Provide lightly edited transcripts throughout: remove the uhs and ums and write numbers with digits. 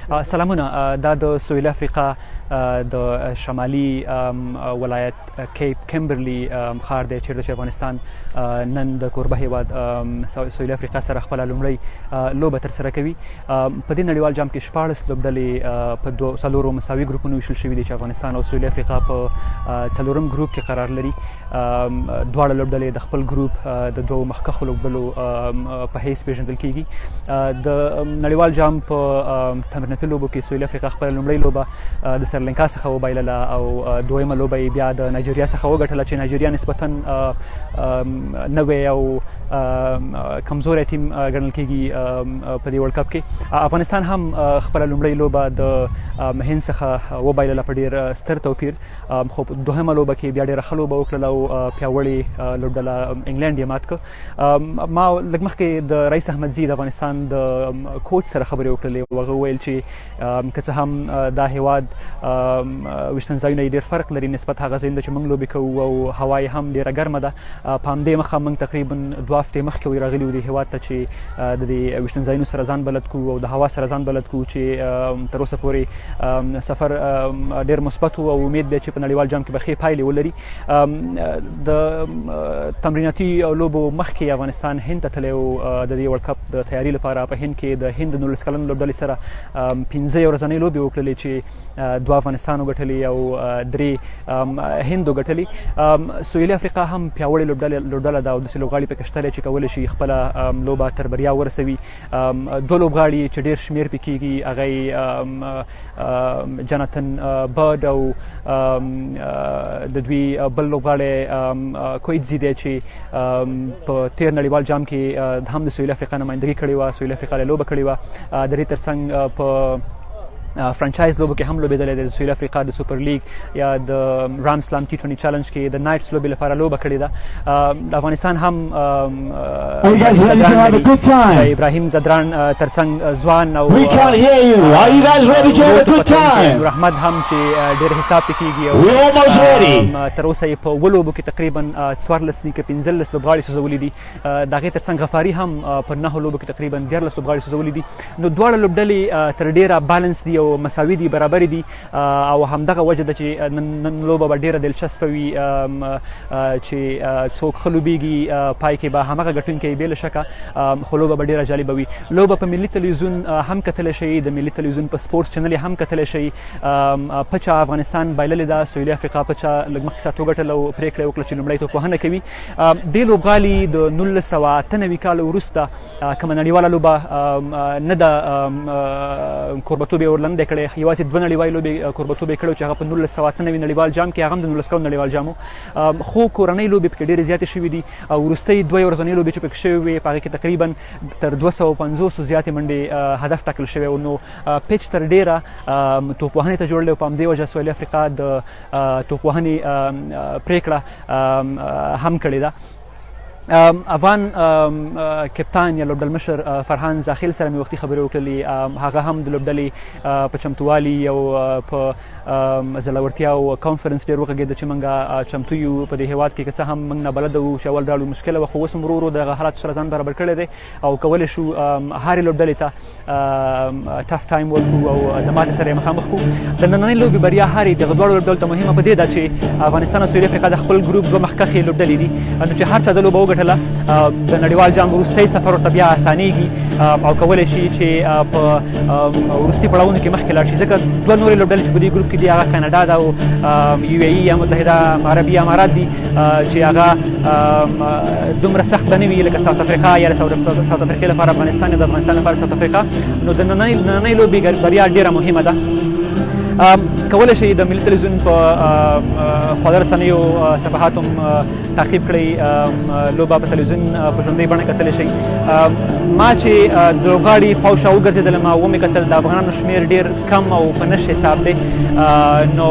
سلامونه. دا د سویلي افریقا د شمالي ولایت کیپ کمبرلي ښار دی چیرته چې افغانستان نن د کوربه هیواد سویلي افریقا سره خپله لومړۍ لوبه ترسره کوي. په دې نړیوال جام کې 14 لوبډلې په څلورو مساوي ګروپونو ویشل شوي دي چې افغانستان او سویلي افریقا په څلورم ګروپ کې قرار لري. دواړه لوبډلې د خپل ګروپ د دوو مخکښو لوبډلو په حیث پیژندل کیږي. د نړیوال جام په تمریناتي لوبو کې سویلي افریقا خپله لومړۍ لوبه د سریلانکا څخه وبایلله او دویمه لوبه یې بیا د نایجیریا څخه وګټله چې نایجیریا نسبتا نوی او کمزوری ټیم ګڼل کیږي په دې ورلډ کپ کې. افغانستان هم خپله لومړۍ لوبه د هند څخه وبایلله په ډېر ستر توپیر، خو په دوهمه لوبه کې بیا ډېره ښه لوبه وکړله او پیاوړې لوبډله انګلینډ یې مات کړ. ما لږ مخکې د رئیس احمدزي د افغانستان د کوچ سره خبرې وکړلې او هغه وویل چې که څه هم دا هیواد ویشتن ځایونه یې ډېر فرق لري نسبت هغه ځایونو ته چې موږ لوبې کوو او هوا یې هم ډېره ګرمه ده. په همدې مخه موږ تقریبا 2 هفتې مخکې راغلي وو دې هیواد ته چې د دې ویشتن ځایونو سره ځان بلد کړو او د هوا سره ځان بلد کړو چې تر اوسه پورې سفر ډېر مثبت و او امید دی چې په نړیوال جام کې به ښې پایلې ولري. د تمریناتي لوبو مخکې افغانستان هند ته تللی و د دې ورلډ کپ د تیاري لپاره. په هند کې د هند 19 کلنو لوبډلې سره 15 ورځنۍ لوبې وکړلې چې 2 افغانستان وګټلې او 3 هند وګټلې. سویلي افریقا هم پیاوړې لوبډله ده او داسې لوبغاړي پکې شته چې کولی شي خپله لوبه تر بریا ورسوي. 2 لوبغاړي چې ډېر شمېر پکې کېږي هغه جاناتن برډ او د دوی بل لوبغاړی کویتزي دی چې په تیر نړیوال جام کې هم د سویلي افریقا نمایندګي کړې وه، سویلي افریقا لوبه کړې وه. د دې ترڅنګ په فرانچایز لوبو کې هم لوبېدلی دی. د سویلي افریقا د سوپر لیګ یا د رام سلام T20 چالنج کې د نایټس لوبې لپاره لوبه کړې ده. د افغانستان هم ابراهیم زدران ترڅنګ ځوان او نور احمد هم چې ډېر حساب پې کېږي او تر اوسه یې په 7 لوبو کې تقریبا 14 دي که 15 لوبغاړي سوځولي دي. د هغې ترڅنګ غفاري هم په 9 لوبو کې تقریبا 14 لوبغاړي سوځولي دي. نو دواړه لوبډلې تر ډېره بالانس دي او مساوي دي، برابر دي او همدغه وجه ده چې نن لوبه به ډېره دلچسپه وي چې څوک ښه لوبېږي پای کې به همغه ګټونکی بې له شکه، خو لوبه به ډېره جالبه وي. لوبه په ملي تلویزیون هم کتلی شئ، د ملي تلویزیون په سپورټس چینل یې هم کتلی شئ. پچه افغانستان بایللې ده، سویلي افریقا پچه لږ مخکې ساعت وګټله او پرېکړه یې وکړه چې لومړی توپوهنه کوي. دې لوبغالي د 1998 کال وروسته کومه نړیواله لوبه نه ده کوربهتوب یې ورلنډی کړی، یوازې 2 نړیوالې لوبې کوربهتوب یې کړی چې هغه په 1998 نړیوال جام کې، هغه هم د 19 کلنو نړیوال جام و. خو کورنۍ لوبې پکې ډېرې زیاتې شوي دي او وروستۍ 2 ورځنۍ لوبې چې پکې شوې وې په هغې کې تقریبا تر 250 زیاتې منډې هدف ټاکل شوی و. نو پیچ تر ډېره توپوهنې ته جوړلی و. په همدې وجه سویلي افریقا د توپوهنې پرېکړه هم کړې ده. افغان کپتان یا لوبډل مشر فرحان زاخیل سره مې وختي خبرې وکړلې. هغه هم د لوبډلې په چمتووالي او په زړورتیا او کانفرنس ډېر وغږېده چې موږ چمتو یو په دې هیواد کې، که څه هم موږ نابلده وو چې اول راوړو مشکله وه، خو اوس هم ورو ورو دغه حالاتو سره ځان برابر کړی دی او کولی شو هرې لوبډلې ته ټف ټایم ورکړو او د ماتې سره یې مخامخ کړو. د نننۍ لوبې بریا هرې دغه دواړو لوبډلو ته مهمه په دې ده چې افغانستان او سویلي افریقا د خپل ګروپ 2 مخکښې لوبډلې دي، نو چې هر چا د لوبه وګټله د نړیوال جام وروستی سفر ورته بیا اسانېږي او کولی شي چې په وروستي پړاوونو کې مخکې لاړ شي. ځکه 2 نورې لوبډلې چې په دې ګروپ کې دي هغه کاناډا ده او UAE یا متحده عربي امارات دي چې هغه دومره سخت به نه وي لکه ساوت افریقا یا د ساوت افریقې لپاره افغانستان یا د افغانستان لپاره ساوت افریقا. نو د نننۍ لوبې بریا ډېره مهمه ده. کولی شئ د ملي تلویزیون په خواله رسنیو صفحاتو تعقیب کړئ، لوبه په تلویزیون په ژوندۍ بڼه کتلی شئ. ما چې د لوبغاړي خواوشا وګرځېدلم او ومې کتل د افغانانو شمېر ډېر کم او په نش حساب دی. نو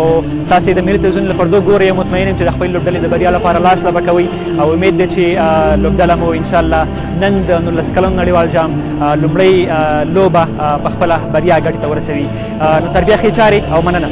تاسې د ملي تلویزیون له پردو ګورئ، مطمئن یم چې د خپلې لوبډلې د بریا لپاره لاس لبه کوئ او امید دی چې لوبډله مو انشاءالله نن د 19 کلن نړیوال جام لومړۍ لوبه په خپله بریا ګټې ته ورسوي. نو تر بیا ښې چارې او مننه.